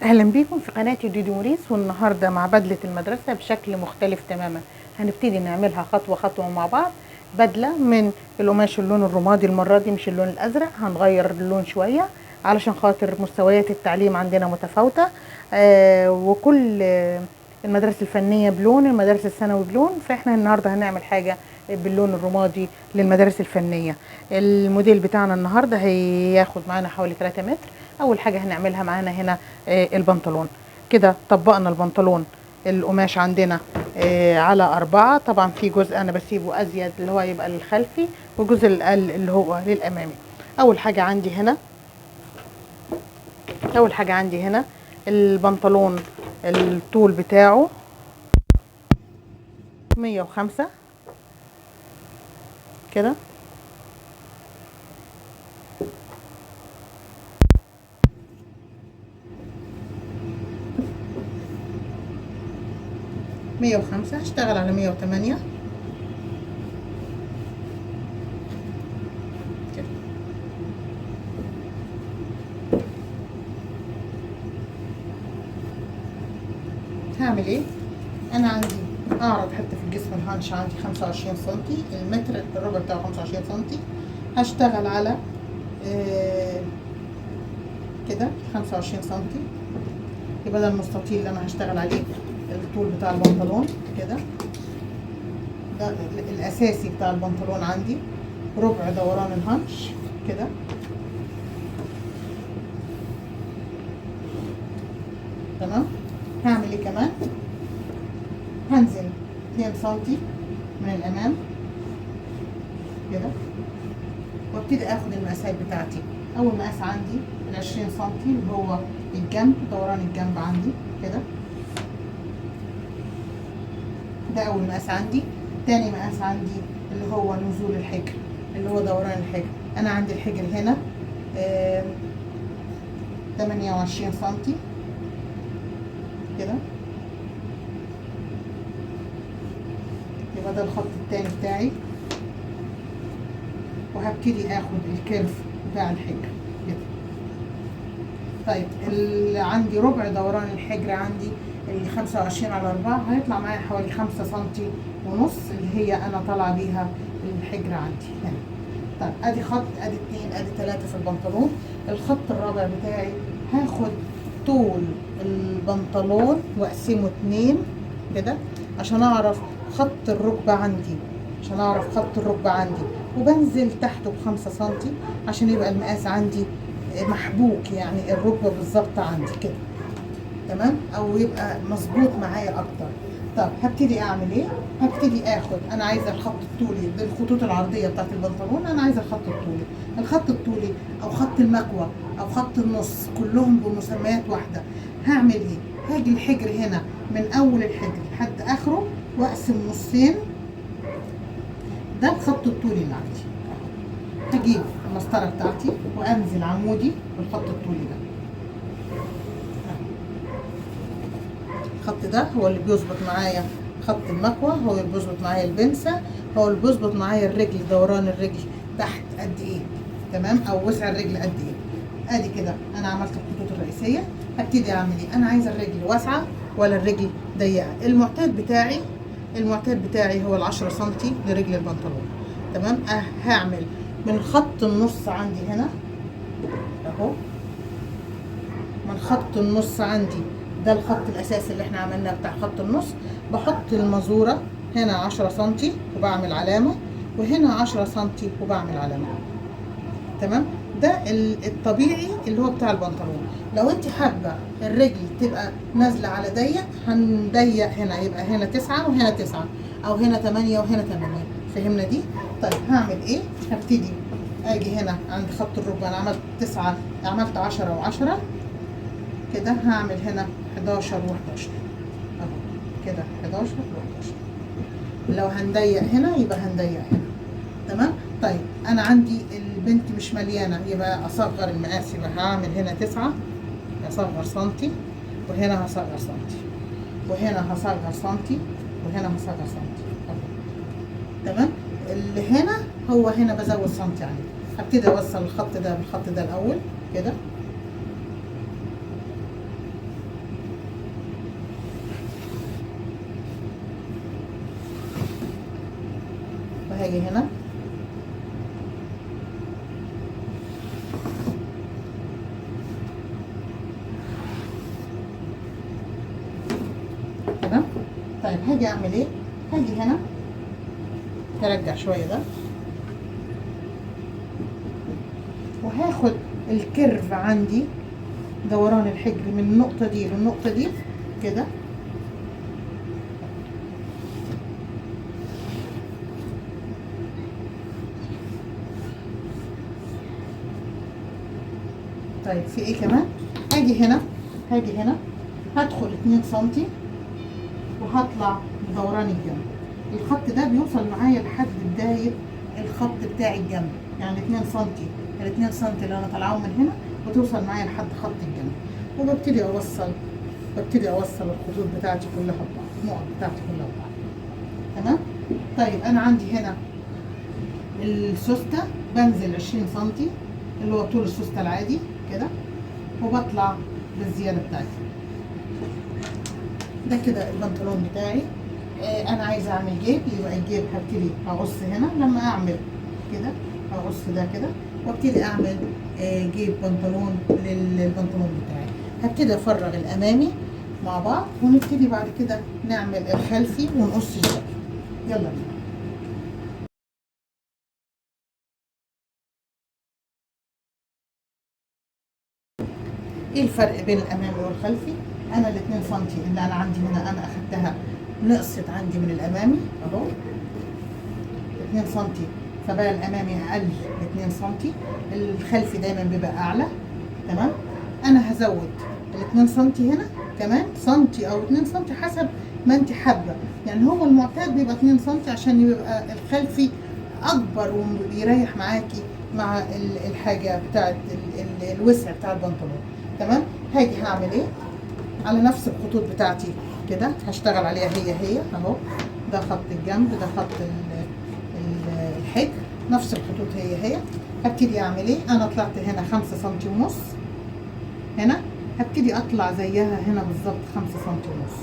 اهلا بيكم في قناتي دودي موريس، والنهارده مع بدله المدرسه بشكل مختلف تماما. هنبتدي نعملها خطوه خطوه مع بعض. بدله من القماش اللون الرمادي، المره دي مش اللون الازرق، هنغير اللون شويه علشان خاطر مستويات التعليم عندنا متفاوته. وكل المدارس الفنيه بلون، المدارس الثانوي بلون، فاحنا النهارده هنعمل حاجه باللون الرمادي للمدارس الفنيه. الموديل بتاعنا النهارده هياخد معانا حوالي 3 متر. اول حاجه هنعملها معانا هنا البنطلون. كده طبقنا البنطلون القماش عندنا على 4. طبعا في جزء انا بسيبه ازيد اللي هو يبقى للخلفي، وجزء الاقل اللي هو للامامي. اول حاجه عندي هنا البنطلون الطول بتاعه 105 كده. هشتغل على 108 كده. هعمل ايه؟ انا عندي اعرض حته في الجسم الهانش عندي 25 سنتي، المتر الربع بتاعه 25 سنتي. هشتغل على كده 25 سنتي، يبقى ده المستطيل اللي انا هشتغل عليه الطول بتاع البنطلون كده. ده الاساسي بتاع البنطلون عندي ربع دوران الهانش كده. تمام. هعمل ايه كمان؟ هنزل 2 سنتي من الامام كده، وابتدي اخد المقاسات بتاعتي. اول مقاس عندي ال 20 سنتي اللي هو الجنب، دوران الجنب عندي كده. ده اول مقاس عندي. تاني مقاس عندي اللي هو نزول الحجر، اللي هو دوران الحجر. انا عندي الحجر هنا 28 سنتي كده. يبقى ده الخط التاني بتاعي، وهبتدي اخد الكيرف بتاع الحجر كده. طيب اللي عندي ربع دوران الحجر عندي ال 25 على 4 هيطلع معايا حوالي 5 سنتي ونص، اللي هي انا طالعه بيها الحجر عندي هنا. طيب ادي خط، ادي 2، ادي 3 في البنطلون. الخط الرابع بتاعي هاخد طول البنطلون واقسمه 2 كده عشان اعرف خط الركبه عندي، وبنزل تحته ب5 سنتي عشان يبقى المقاس عندي محبوك، يعني الركبه بالظبط عندي كده. تمام، او يبقى مظبوط معايا اكتر. طب هبتدي اعمل ايه؟ هبتدي اخد، انا عايزه الخط الطولي بالخطوط العرضيه بتاعت البنطلون. انا عايزه الخط الطولي او خط المكوى او خط النص، كلهم بمسميات واحده. هعمل ايه؟ هاجي الحجر هنا من اول الحجر لحد اخره واقسم نصين. ده الخط الطولي اللي عندي. هجيب المسطره بتاعتي وانزل عمودي بالخط الطولي ده. الخط ده هو اللي بيظبط معايا خط المكوى، هو اللي بيظبط معايا البنسة، هو اللي بيظبط معايا الرجل، دوران الرجل تحت قد ايه، تمام، او وسع الرجل قد ايه. ادي كده انا عملت الخطوط الرئيسيه. هبتدي اعمل ايه؟ انا عايزه الرجل واسعه ولا الرجل ضيقه. المعتاد بتاعي هو ال10 سنتي لرجل البنطلون. تمام. هعمل من خط النص عندي هنا اهو، من خط النص عندي، ده الخط الاساسي اللي احنا عملناه بتاع خط النص. بحط المزوره هنا 10 سنتي وبعمل علامه، وهنا 10 سنتي وبعمل علامه. تمام. ده الطبيعي اللي هو بتاع البنطلون. لو انت حابه الرجل تبقى نازله على ضيق، هنضيق هنا، يبقى هنا 9 وهنا 9، او هنا 8 وهنا 8. فهمنا دي؟ طيب هعمل ايه؟ هبتدي اجي هنا عند خط الركبه، انا عملت 9، عملت 10 و10 كده. هعمل هنا 11 و11 اهو كده، 11 و11. لو هنضيق هنا يبقى هنضيق هنا. تمام. طيب انا عندي البنت مش مليانه، يبقى اصغر المقاس، يبقى هعمل هنا 9، اصغر سنتي، وهنا هصغر سنتي، وهنا هصغر سنتي، وهنا هصغر سنتي اهو. تمام. اللي هنا هو هنا بزود سنتي عليه. هبتدي اوصل الخط ده بالخط ده الاول كده. هاجي هنا كده. طيب هاجي اعمل ايه؟ هاجي هنا هرجع شويه ده، وهاخد الكيرف عندي دوران الحجر من النقطه دي للنقطه دي كده. طيب في ايه كمان؟ هاجي هنا هدخل 2 سنتي وهطلع بدوران الجنب. الخط ده بيوصل معايا لحد بداية الخط بتاع الجنب، يعني 2 سنتي، ال 2 سنتي اللي انا طالعاهم من هنا وتوصل معايا لحد خط الجنب، وببتدي اوصل الخطوط بتاعتي كلها ببعض، النقط بتاعتي كلها ببعض. تمام؟ طيب انا عندي هنا السوستة بنزل 20 سنتي اللي هو طول السوستة العادي كده، وبطلع بالزيادة بتاعتي. ده كده البنطلون بتاعي. انا عايزه اعمل جيب، يبقى الجيب هبتدي اقص هنا. لما اعمل كده اقص ده كده وابتدي اعمل جيب بنطلون للبنطلون بتاعي. هبتدي افرغ الامامي مع بعض، ونبتدي بعد كده نعمل الخلفي ونقص الجيب. يلا بينا. ايه الفرق بين الامامي والخلفي؟ انا ال 2 سنتي اللي انا عندي هنا انا اخدتها نقصت عندي من الامامي اهو 2 سنتي، فبقى الامامي اقل ب 2 سنتي، الخلفي دايما بيبقى اعلى. تمام؟ انا هزود ال 2 سنتي هنا كمان سنتي او 2 سنتي حسب ما انت حابه، يعني هو المعتاد بيبقى 2 سنتي عشان يبقى الخلفي اكبر ويريح معاكي مع الحاجه بتاعت الوسع بتاع البنطلون. تمام؟ هاجي هعمل ايه؟ على نفس الخطوط بتاعتي كده هشتغل عليها هي اهو. ده خط الجنب، ده خط الحجر، نفس الخطوط هي. هبتدي اعمل ايه؟ انا طلعت هنا 5 سنتي ونص، هنا هبتدي اطلع زيها هنا بالظبط 5 سنتي ونص.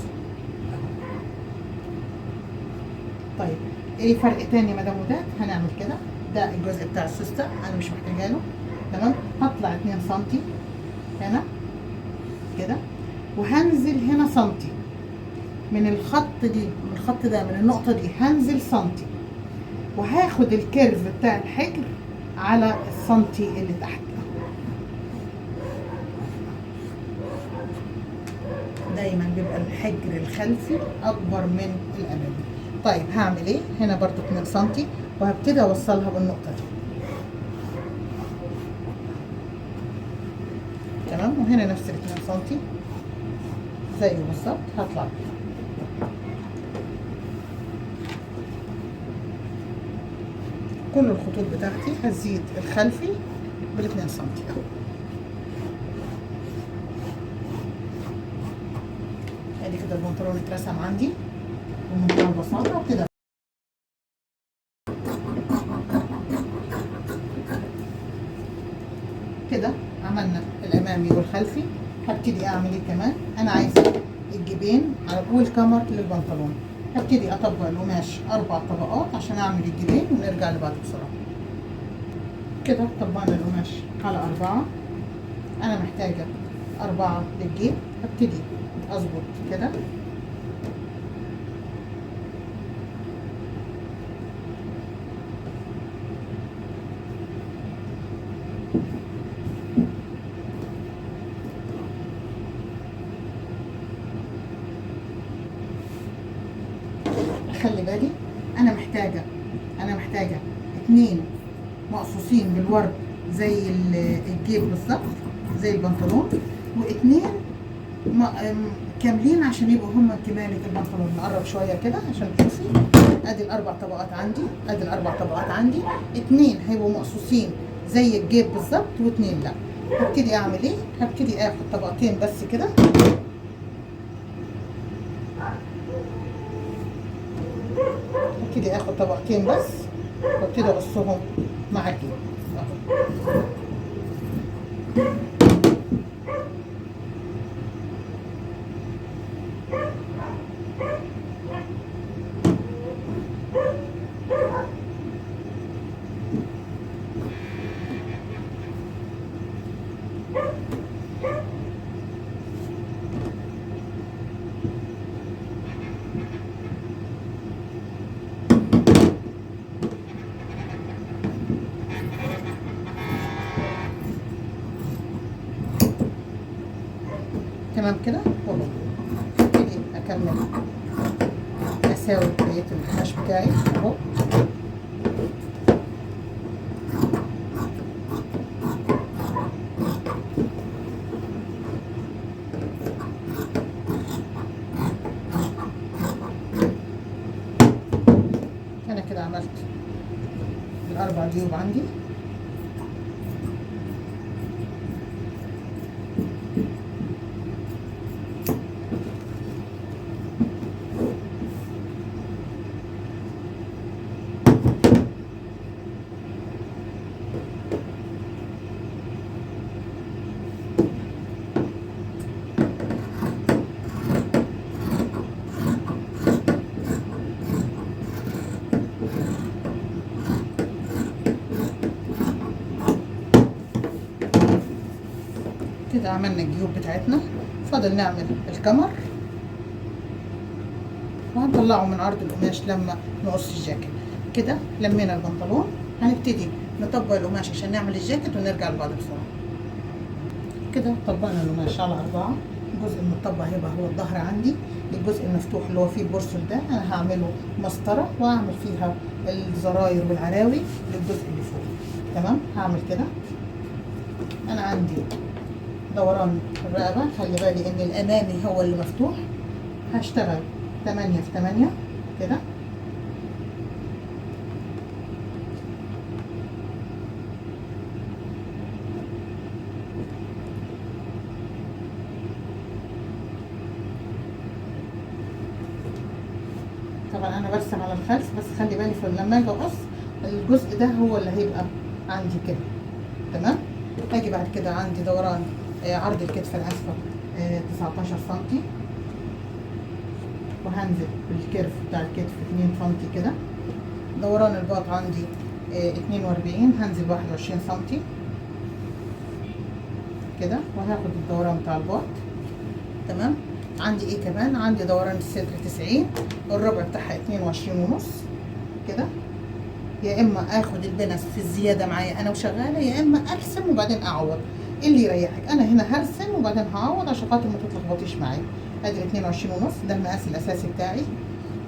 طيب ايه فرق تاني مدام وداد؟ هنعمل كده، ده الجزء بتاع السوسته انا مش محتاجه له. تمام؟ هطلع 2 سنتي هنا كده، وهنزل هنا سنتي من الخط دي، من الخط ده، من النقطه دي هنزل سنتي، وهاخد الكيرف بتاع الحجر على السنتي اللي تحت. دايما بيبقى الحجر الخلفي اكبر من الامامي. طيب هعمل ايه؟ هنا برضو 2 سنتي وهبتدي اوصلها بالنقطه دي. تمام؟ وهنا نفس ال 2 سنتي زيه بالظبط هطلع بيه. كل الخطوط بتاعتي هزيد الخلفي بال 2 سنتي اهو. ادي كده البنطلون اترسم عندي بمنتهى البساطه وكده. كده عملنا الامامي والخلفي. هبتدي اعمل ايه كمان؟ انا عايزه الجيبين والكمر للبنطلون. هبتدي اطبق القماش 4 طبقات عشان اعمل الجيبين ونرجع لبعض بسرعه. كده طبقنا القماش على 4. انا محتاجه 4 للجيب. هبتدي اظبط كده خلي بالي انا محتاجه 2 مقصوصين بالورد زي الجيب بالظبط زي البنطلون، و2 كاملين عشان يبقوا هم كمالة البنطلون. نقرب شويه كده عشان تشوفي. ادي الاربع طبقات عندي، 2 هيبقوا مقصوصين زي الجيب بالظبط و2 لا. هبتدي اعمل ايه؟ هبتدي اخد طبقتين بس كده، هبتدي اخد طبقتين بس وابتدي اقصهم مع الجيب اهو. تمام كده. واهو ابتدي اكمل اساوي بقيه القماش بتاعي اهو. انا كده عملت الاربع جيوب عندي. كده عملنا الجيوب بتاعتنا، فاضل نعمل الكمر وهنطلعه من عرض القماش لما نقص الجاكيت. كده لمينا البنطلون، هنبتدي نطبق القماش عشان نعمل الجاكيت ونرجع لبعض بسرعه. كده طبقنا القماش على 4. الجزء المطبق هيبقى هو الظهر عندي. الجزء المفتوح اللي هو فيه البورسل ده انا هعمله مسطره واعمل فيها الزراير والعراوي للجزء اللي فوق. تمام، هعمل كده. انا عندي دوران الرقبه، خلي بالي ان الامامي هو اللي مفتوح. هشتغل 8 في 8 كده. طبعا انا برسم على الخلف، بس خلي بالي لما اجي اقص الجزء ده هو اللي هيبقى عندي كده. تمام. اجي بعد كده عندي دوران عرض الكتف الاسفل 19 سم، وهنزل بالكيرف بتاع الكتف 2 سم كده. دوران الباط عندي 42، هنزل 21 سم كده، وهاخد الدوران بتاع الباط. تمام. عندي ايه كمان؟ عندي دوران الصدر 90، الربع بتاعها 22 ونص كده. يا اما اخد البنس في الزياده معايا انا وشغاله، يا اما ارسم وبعدين اعوض، اللي يريحك. انا هنا هرسم وبعدين هعوض عشان خاطر ما تتلخبطيش معايا. ادي 22 ونص، ده المقاس الاساسي بتاعي.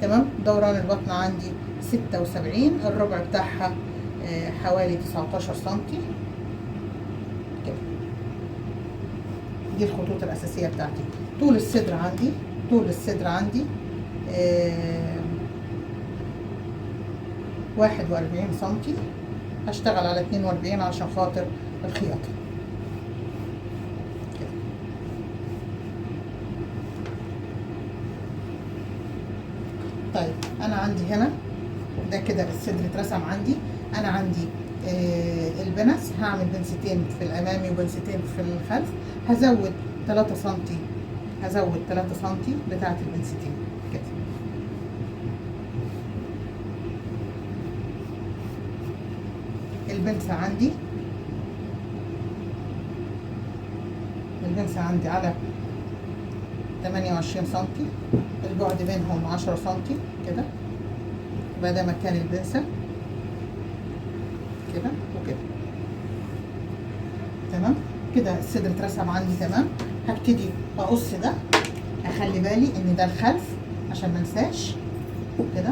تمام. دوران البطن عندي 76، الربع بتاعها حوالي 19 سم كده. دي الخطوط الاساسيه بتاعتي. طول الصدر عندي 41 سم. هشتغل على 42 عشان خاطر الخياطة كده. طيب انا عندي هنا ده كده الصدر اترسم عندي. انا عندي البنس هعمل بنستين في الامامي وبنستين في الخلف. هزود 3 سم، هزود 3 سم بتاعت البنستين كده. البنسة عندي على 28 سم، البعد بينهم 10 سم كده. يبقى ده مكان البنسة كده وكده. تمام كده الصدر اترسم عندي. تمام. هبتدي اقص ده، اخلي بالي ان ده الخلف عشان ما انساش كده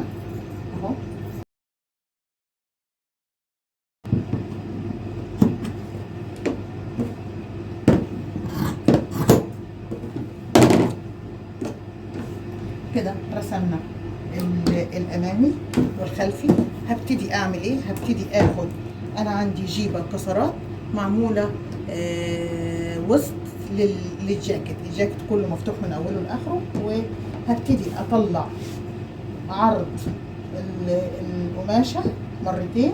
اهو. كده رسمنا الامامي والخلفي. هبتدي اعمل ايه؟ هبتدي اخد، انا عندي جيبه كسرات معموله وسط للجاكيت. الجاكيت كله مفتوح من اوله لاخره، وهبتدي اطلع عرض القماشه مرتين.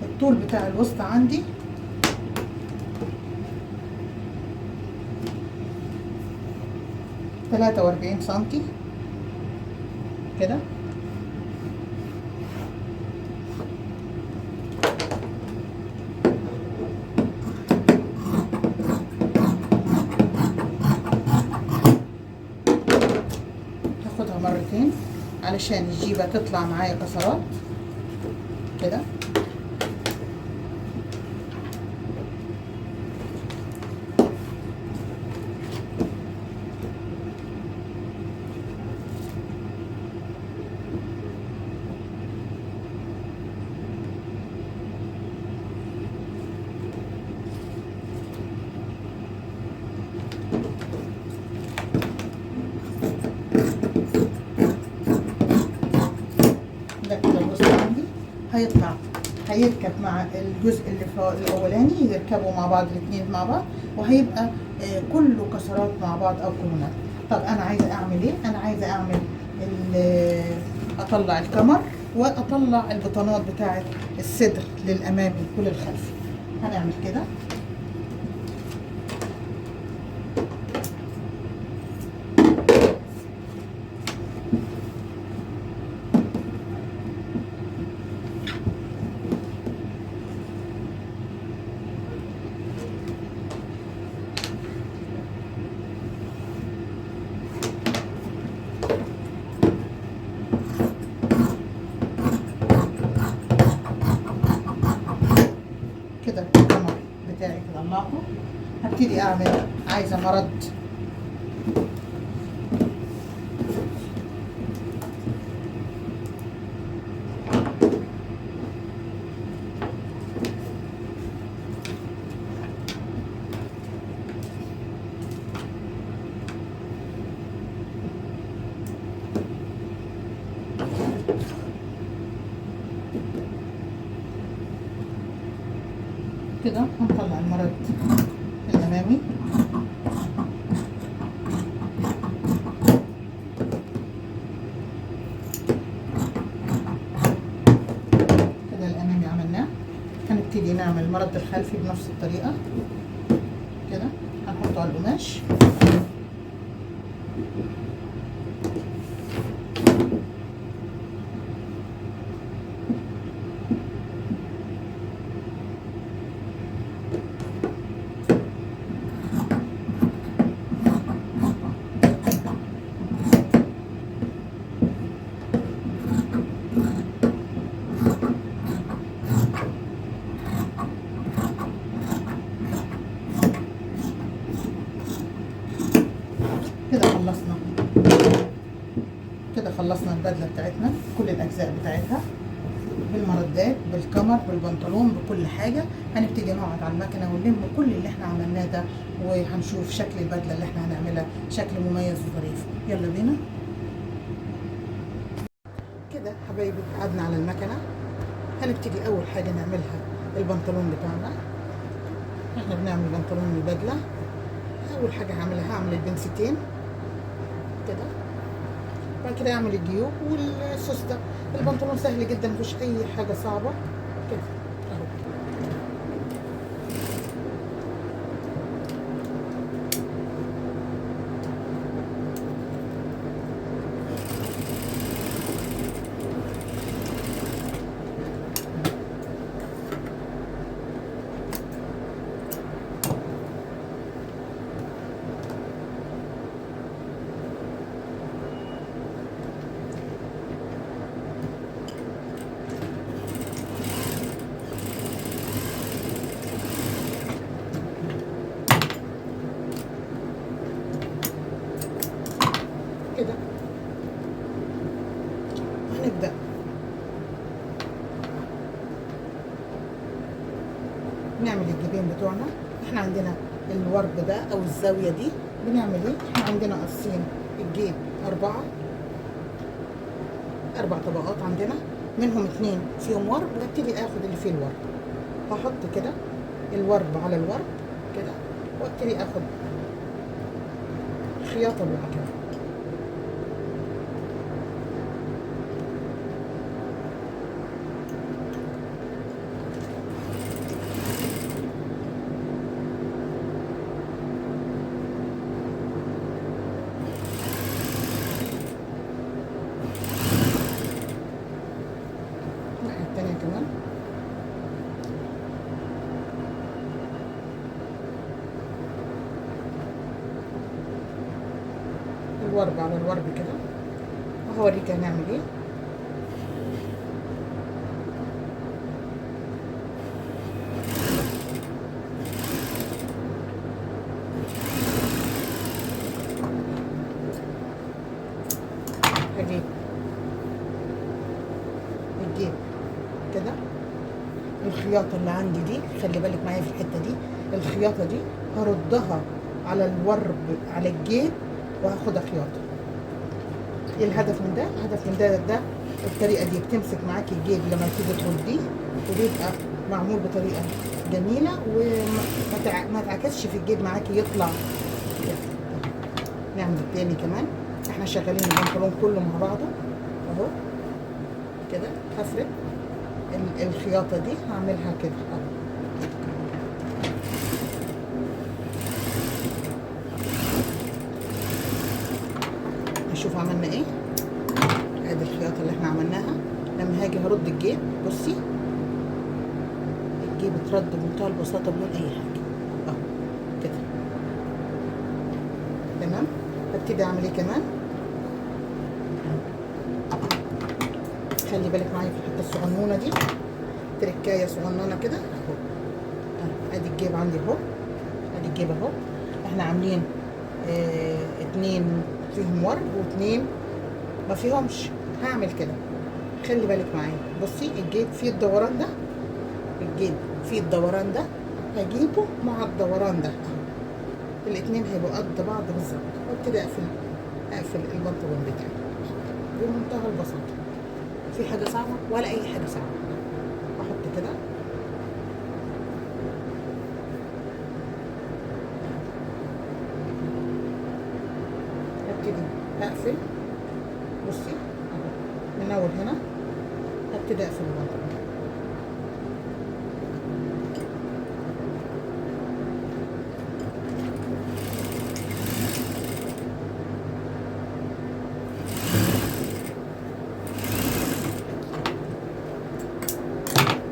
الطول بتاع الوسط عندي 43 سم كده. هاخدها مرتين علشان الجيبه تطلع معايا كسرات كده. هيطلع هيركب مع الجزء اللي في الاولاني، يركبوا مع بعض الاثنين مع بعض، وهيبقى كله كسرات مع بعض او كولونات. طب انا عايزه اعمل ايه؟ انا عايزه اعمل اطلع الكمر واطلع البطانات بتاعه الصدر للامامي وللخلفي. هنعمل كده. كده الكمر بتاعي طلعته. هبتدي اعمل، عايزه مرد كده. هنطلع المرد الامامي كده، الامامي عملناه. هنبتدي نعمل المرد الخلفي بنفس الطريقه كده. هنحطه على القماش كده. خلصنا البدله بتاعتنا، كل الاجزاء بتاعتها، بالمردات، بالكمر، بالبنطلون، بكل حاجه. هنبتدي نقعد على المكنه ونلم كل اللي احنا عملناه ده، وهنشوف شكل البدله اللي احنا هنعملها شكل مميز وظريف. يلا بينا. كده حبايبي قعدنا على المكنه. هنبتدي اول حاجه نعملها البنطلون بتاعنا. احنا بنعمل بنطلون البدله. اول حاجه هعمل البنستين كده، بعد كده اعمل الجيوب والسوسته. البنطلون سهل جدا، مفيش اي حاجه صعبه كده اهو. كده هنبدأ نعمل الجيبين بتوعنا. احنا عندنا الورب ده او الزاوية دي، بنعمل ايه؟ احنا عندنا قصين الجيب اربع طبقات، عندنا منهم 2 فيهم ورب. ببتدي اخد اللي فيه الورب، هحط كده الورب على الورب كده، وابتدي اخد خياطة بقى كده. الناحية التانية كمان. الورب على الورب كده، وهوريك هنعمل ايه. هجيب الجيب كده، الخياطة اللي عندي دي، خلي بالك معايا في الحتة دي، الخياطة دي هردها على الورب على الجيب، وهاخدها خياطة ايه الهدف من ده؟ الهدف من ده الطريقه دي بتمسك معاكي الجيب لما تيجي ترديه، وبيبقى معمول بطريقه جميله، وما تعكسش في الجيب معاكي، يطلع كده. نعمل التاني كمان. احنا شغالين البنطلون كله مع بعضه اهو كده. هفرد الخياطه دي، هعملها كده اهو. نشوف عملنا ايه. ادي الخياطه اللي احنا عملناها. لما هاجي هرد الجيب، بصي الجيب اترد بمنتهى البساطه بدون اي حاجه اهو كده. تمام. هبتدي اعمل ايه كمان. خلي بالك معايا في الحته الصغنونه دي، تركايه صغننه كده اهو. ادي الجيب عندي اهو، ادي الجيب اهو. احنا عاملين اتنين فيهم ورد واتنين ما فيهمش. هعمل كده، خلي بالك معايا. بصي الجيب فيه الدوران ده، الجيب فيه الدوران ده، هجيبه مع الدوران ده اهو. الاتنين هيبقوا قد بعض بالظبط. وابتدي اقفل البنطلون بتاعي بمنتهى البساطه. في حاجه صعبه ولا اي حاجه صعبه. احط كده ابتدي اقفل. بصي اهو من اول هنا هبتدي اقفل البنطلون.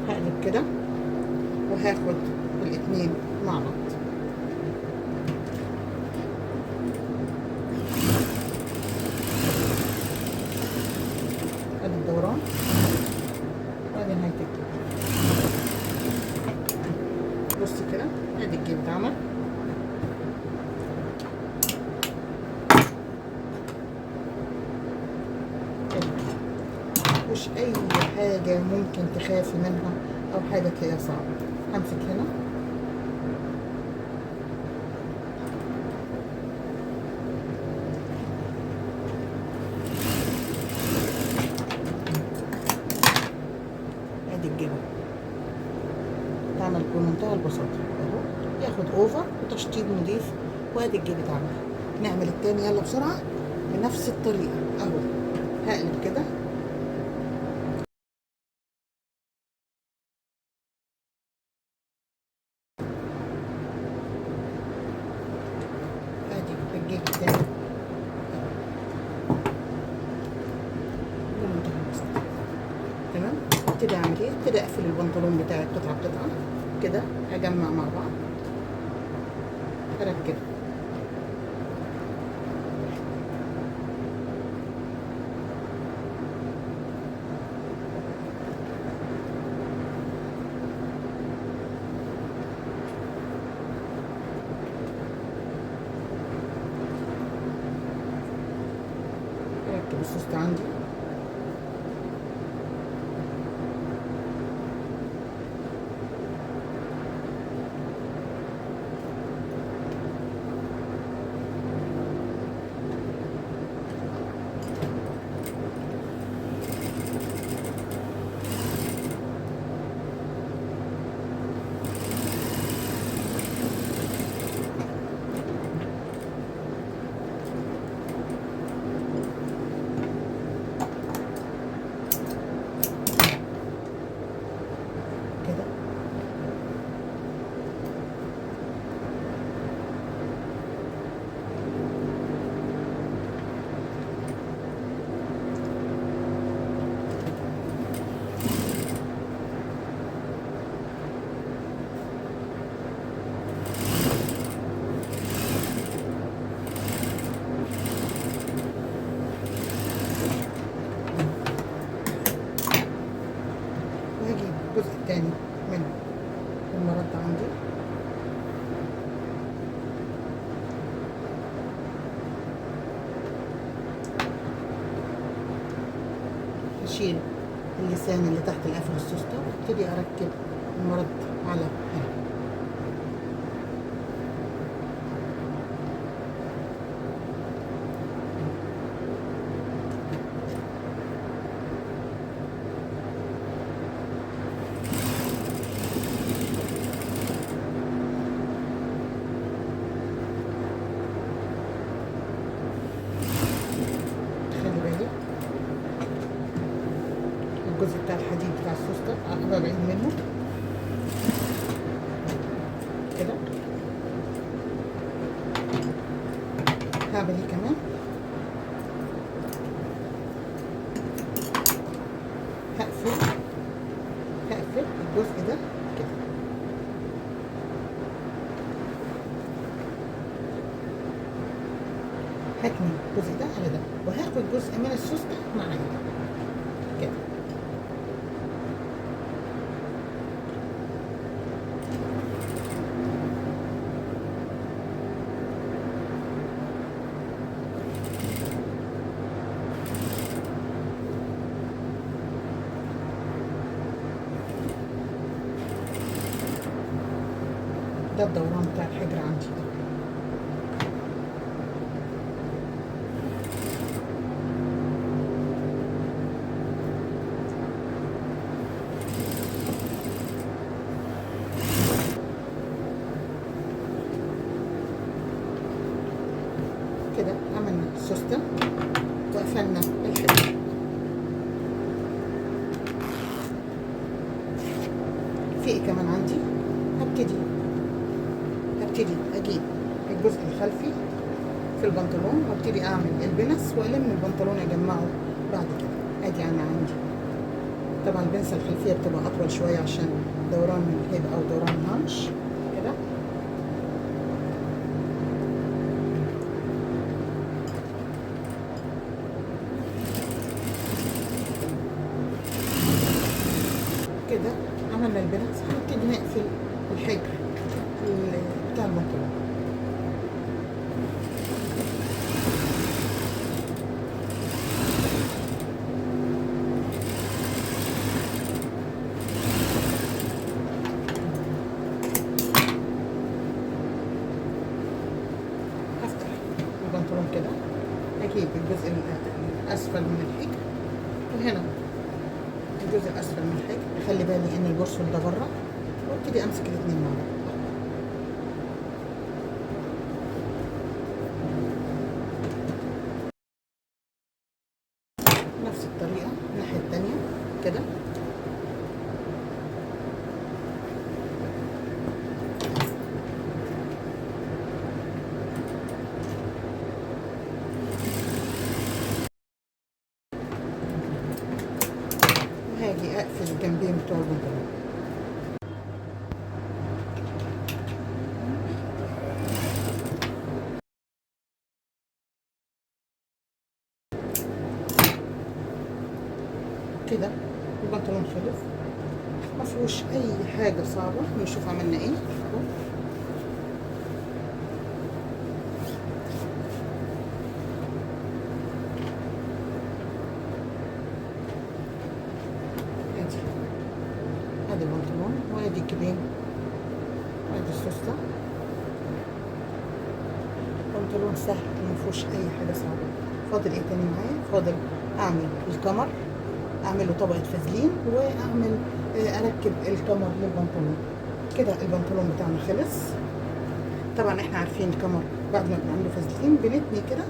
هقلب كده وهاخد الاتنين مع بعض. ادي الدوران وادي نهاية الجيب. بصي كده ادي الجيب اتعمل. مش اي حاجة ممكن تخافي منها او حاجة كده صعبة. همسك هنا ادي الجيب اتعمل بمنتهى البساطة اهو. ياخد اوفر وتشطيب نضيف. وادي الجيب اتعمل. نعمل التاني يلا بسرعة بنفس الطريقة اهو. هقلب كده ادي الجيب التاني بمنتهى البساطة. تمام. ابتدي اعمل ايه؟ ابتدي اقفل البنطلون بتاعي قطعة قطعة كده. هجمع مع بعض اركب. اركب السوست عندي. كده وهجيب الجزء التاني من المرد عندي. هشيل اللسان اللي تحت القفل السوسته وابتدي اركب المرد على هنا. الجزء بتاع الحديد بتاع السوستة ابقى بعيد منه كده. هعمل ايه كمان؟ هقفل الجزء ده كده. هكمل الجزء ده على ده، وهاخد جزء من السوستة معايا كده. ده الدوران بتاع الحجر عندي ده. كده عملنا السوستة وقفلنا الحجر. في ايه كمان عندي؟ هبتدي اجيب الجزء الخلفي في البنطلون وابتدي اعمل البنس والم البنطلون اجمعه بعد كده. ادي انا عندي طبعا البنسة الخلفية بتبقى اطول شوية عشان دوران الهيب او دوران الهانش كده. كده عملنا البنس، هنبتدي نقفل الحجر بتاع البنطلون. هفتح البنطلون كده، اجيب الجزء الاسفل من الحجر، وهنا الجزء الاسفل من الحجر خلي بالي ان البرسول ده بره، وابتدي امسك الاثنين مع بعض. نفس الطريقه الناحيه الثانيه كده. وهاجي اقفل الجنبين بتوع البنطلون. كده البنطلون خلص، ما فيهوش اي حاجه صعبه. نشوف عملنا ايه. ادي البنطلون وادي الكبين وادي السوسته. بنطلون سهل ما فيهوش اي حاجه صعبه. فاضل ايه تاني معايا؟ فاضل اعمل الكمر، اعمله طبقه فازلين، واعمل اركب الكمر للبنطلون. كده البنطلون بتاعنا خلص. طبعا احنا عارفين الكمر بعد ما بنعمله فازلين بنتني كده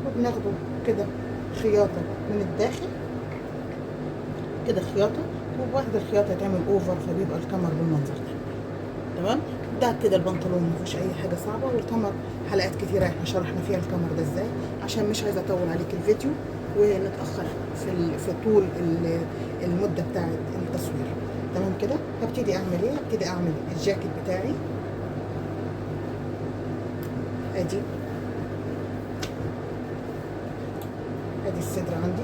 وبناخده كده خياطه من الداخل كده، خياطه، وبعد الخياطه تعمل اوفر فبيبقى الكمر بالمنظر ده. تمام. ده كده البنطلون مفيش اي حاجه صعبه. والكمر حلقات كتيره احنا شرحنا فيها الكمر ده ازاي، عشان مش عايزه اطول عليك الفيديو ونتاخر في طول المده بتاعه التصوير. تمام كده. هبتدي اعمل ايه؟ هبتدي اعمل الجاكيت بتاعي. ادي الصدر عندي،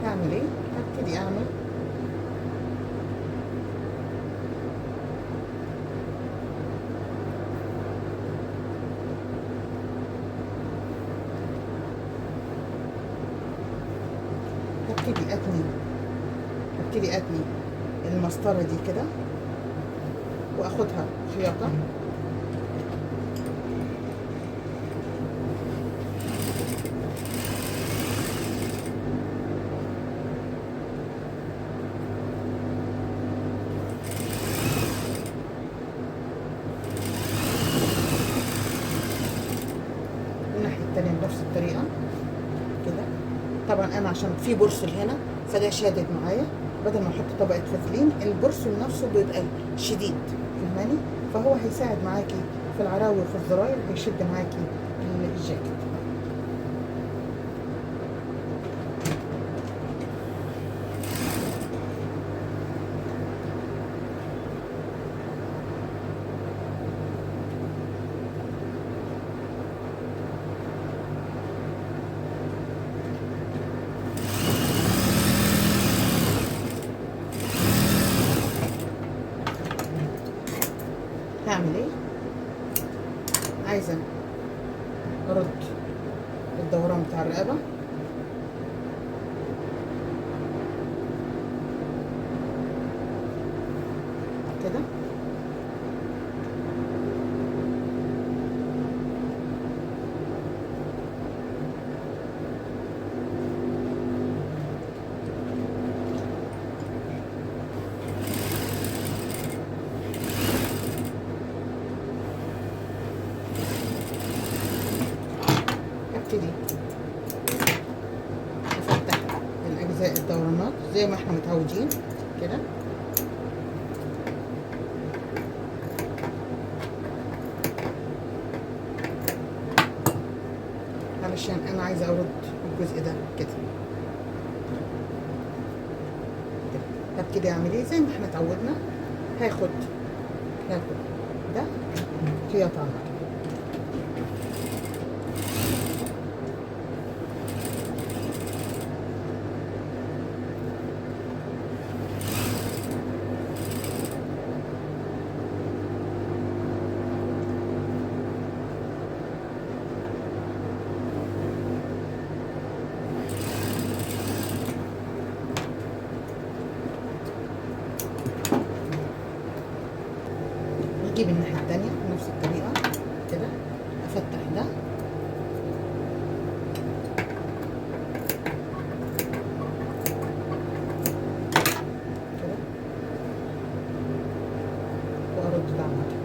هعمل ايه؟ هبتدي اعمل هبتدي اتني المسطره دي كده واخدها خياطه طبعا انا عشان في برسل هنا فده شادد معايا، بدل ما احط طبقه فازلين البرسل نفسه بيبقى شديد، فاهماني؟ فهو هيساعد معاكي في العراوي وفي الزراير، هيشد معاكي الجاكيت. هعمل ايه؟ عايزه ارد الدوران بتاع الرقبه كده، ابتدي افتح الاجزاء الدورانات زي ما احنا متعودين كده، علشان انا عايزه ارد الجزء ده كده. هبتدي اعمل ايه زي ما احنا اتعودنا، هاخد ده خياطه على طول. اجيب الناحيه التانيه بنفس الطريقه كده، افتح ده كده وارد ده على طول.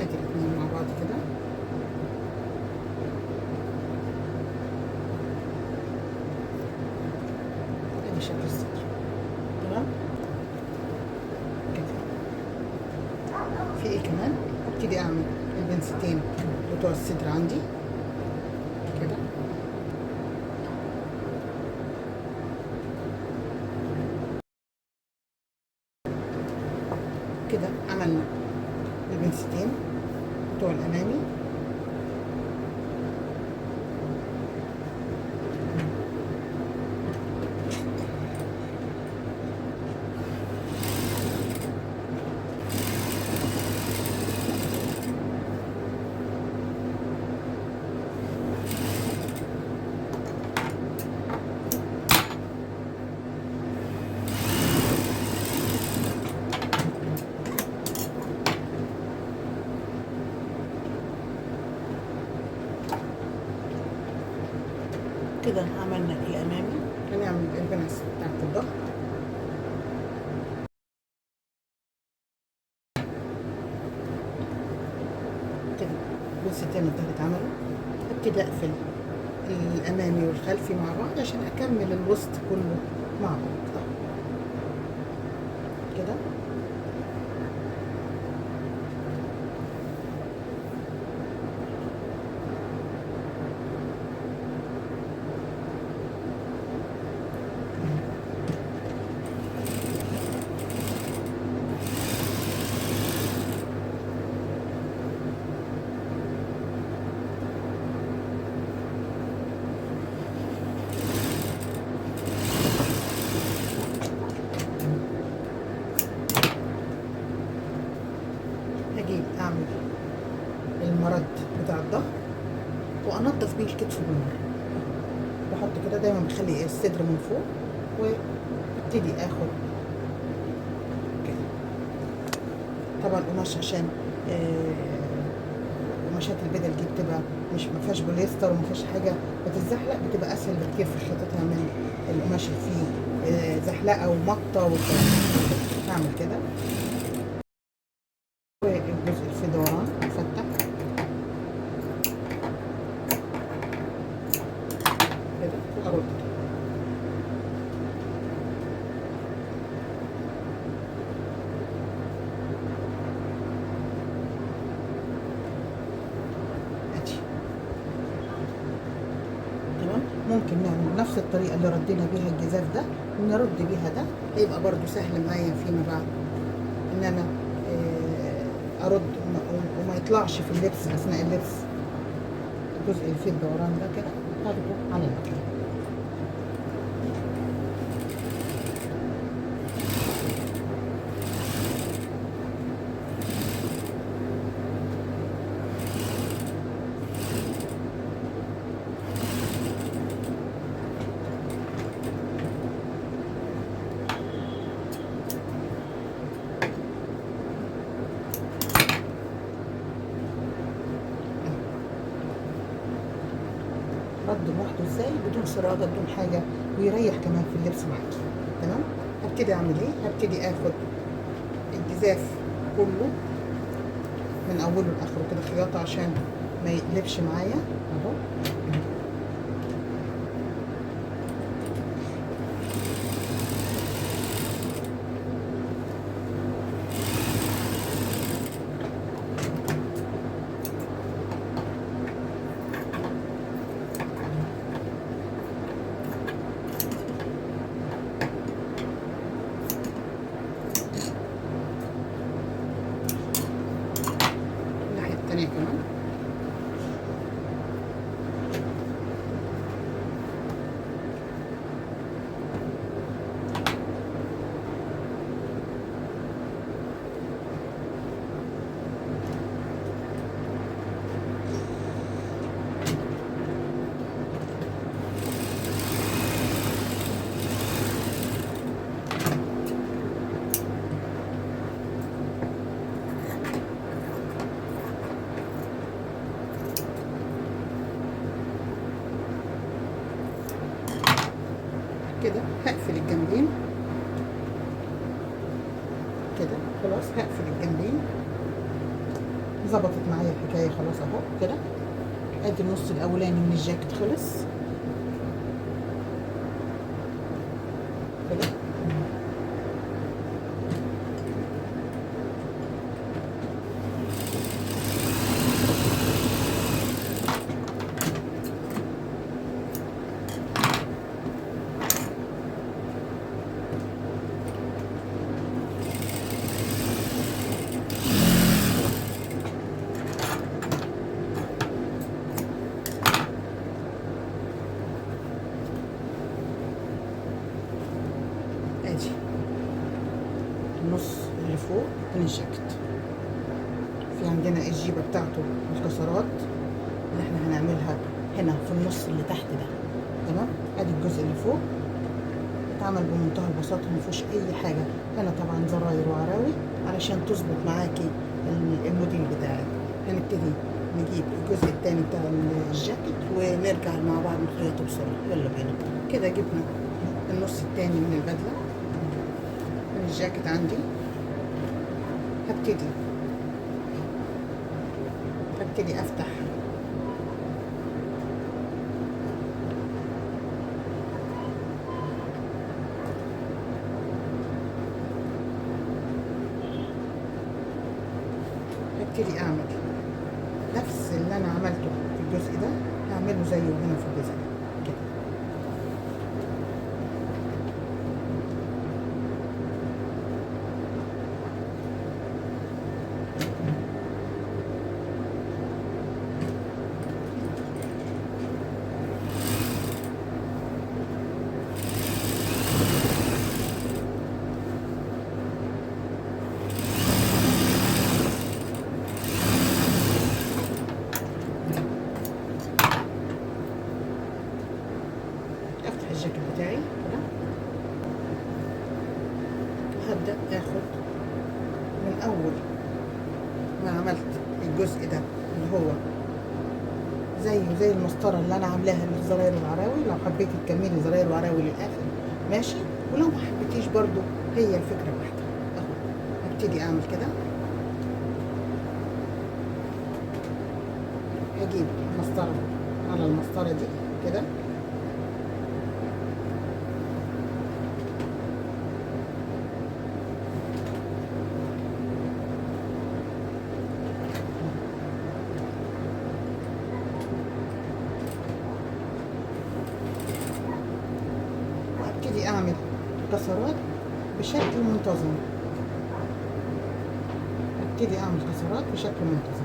ادي الاثنين مع بعض كده، ادي شكل الصدر تمام كده. في ايه كمان؟ ابتدي اعمل البنستين بتوع الصدر عندي كده، كده عملنا البنستين بتوع الامامي. كده عملنا الامامي، هنعمل البنس بتاعت الظهر كده. البنستين الظهر اتعملوا، ابتدي اقفل الامامي والخلفي مع بعض عشان اكمل الوسط كله مع بعض كده. اجيب اعمل المرد بتاع الظهر وانضف بيه الكتف بالمره. بحط كده دايما، بخلي الصدر من فوق وابتدي اخد كده. طبعا القماش عشان قماشات البدل دي بتبقى مش ما فيهاش بوليستر وما فيهاش حاجه بتتزحلق، بتبقى اسهل بكتير في خياطتها من القماش اللي فيه زحلقه ومطه وكده. هعمل كده والجزء الفدوران افتح كده وارد كده. تمام. ممكن نعمل نفس الطريقه اللي ردينا بيها الجزاف ده ونرد بيها ده، هيبقى برضو سهل معايا فيما بعد ان انا ارد وما يطلعش في اللبس اثناء اللبس. الجزء اللي فيه الدوران ده كده هاخده على المكان. رد لوحده ازاي بدون سراجه بدون حاجه، ويريح كمان في اللبس معاكي. تمام. هبتدي اعمل ايه؟ هبتدي اخد الجزاف كله من اوله لاخره كده خياطه عشان ما يقلبش معايا اهو. الناحيه التانيه كمان. كده هقفل الجنبين كده خلاص. هقفل الجنبين، ظبطت معايا الحكايه خلاص اهو كده. ادي النص الاولاني من الجاكيت خلص كده. ادي النص اللي فوق من الجاكيت. في عندنا الجيبه بتاعته الكسرات اللي احنا هنعملها هنا في النص اللي تحت ده. تمام. ادي الجزء اللي فوق اتعمل بمنتهى البساطه، ما فيهوش اي حاجه. هنا طبعا زراير وعراوي علشان تظبط معاكي الموديل بتاعك. هنبتدي نجيب الجزء الثاني بتاع الجاكيت ونرجع مع بعض نخيطه بسرعه. يلا بينا. كده جبنا النص الثاني من البدله من الجاكيت عندي. هبتدي افتح هبتدي اعمل نفس اللي انا عملته في الجزء ده هعمله زيه هنا في الجزء ده كده. عملت الجزء ده اللي هو زي المسطره اللي انا عاملاها للزراير والعراوي، لو حبيتي تكملي زراير وعراوي للاخر ماشي، ولو ما حبيتيش برضو هي الفكره واحده. اهو هبتدي اعمل كده، هجيب مسطره على المسطره دي كده، وابتدي اعمل كسرات بشكل منتظم، ابتدي اعمل كسرات بشكل منتظم.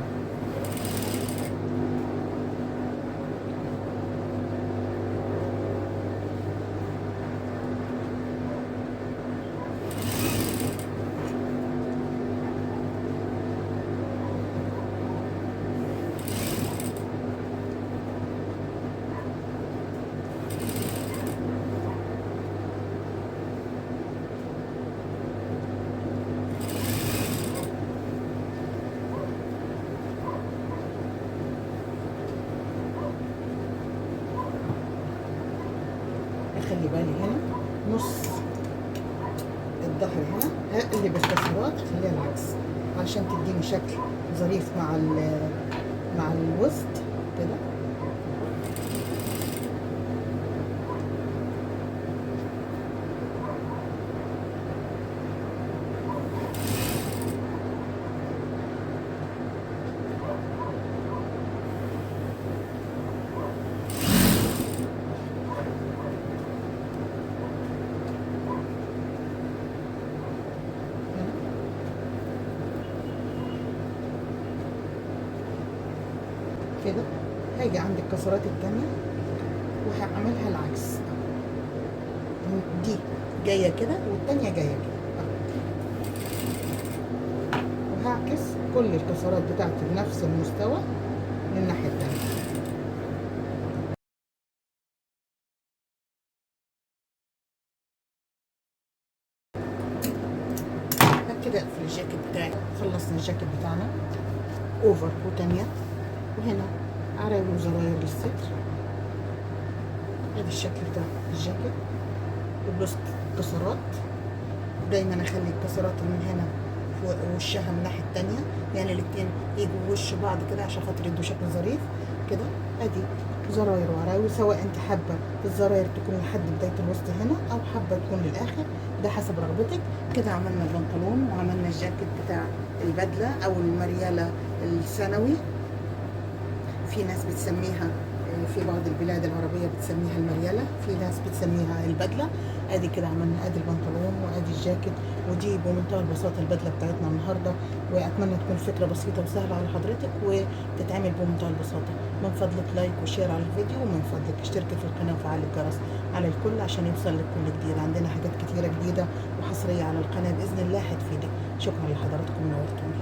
اخلي بالي هنا نص الظهر هنا هقلب الكسرات اخليها العكس علشان تديني شكل ظريف مع الوسط كده. كده هاجي عند الكسرات التانية وهعملها العكس، دي جاية كده والتانية جاية كده، وهعكس كل الكسرات بتاعتي بنفس المستوى للناحية التانية. كده اقفل الجاكيت بتاعي. خلصنا الجاكيت بتاعنا اوفر وتانية، وهنا عراوي وزراير للستر. ادي الشكل بتاع الجاكيت وبلوست كسرات. دايما اخلي الكسرات من هنا فوق وشها من الناحيه التانية، يعني الاتنين يجوا وش بعض كده عشان خاطر يدوا شكل ظريف كده. ادي زراير وعراوي، سواء انت حابه الزراير تكون لحد بدايه الوسط هنا او حابه تكون للاخر، ده حسب رغبتك. كده عملنا البنطلون وعملنا الجاكيت بتاع البدله او المرياله الثانوي، في ناس بتسميها في بعض البلاد العربية بتسميها المريالة، في ناس بتسميها البدلة. ادي كده عملنا ادي البنطلون وادي الجاكيت، ودي بمنتهى البساطة البدلة بتاعتنا النهاردة. واتمنى تكون الفكرة بسيطة وسهلة على حضرتك وتتعمل بمنتهى البساطة. من فضلك لايك وشير على الفيديو، ومن فضلك اشتركي في القناة وفعلي الجرس على الكل عشان يوصل لك كل جديد. عندنا حاجات كتيرة جديدة وحصرية على القناة بإذن الله هتفيدك. شكرا لحضراتكم، نورتوني.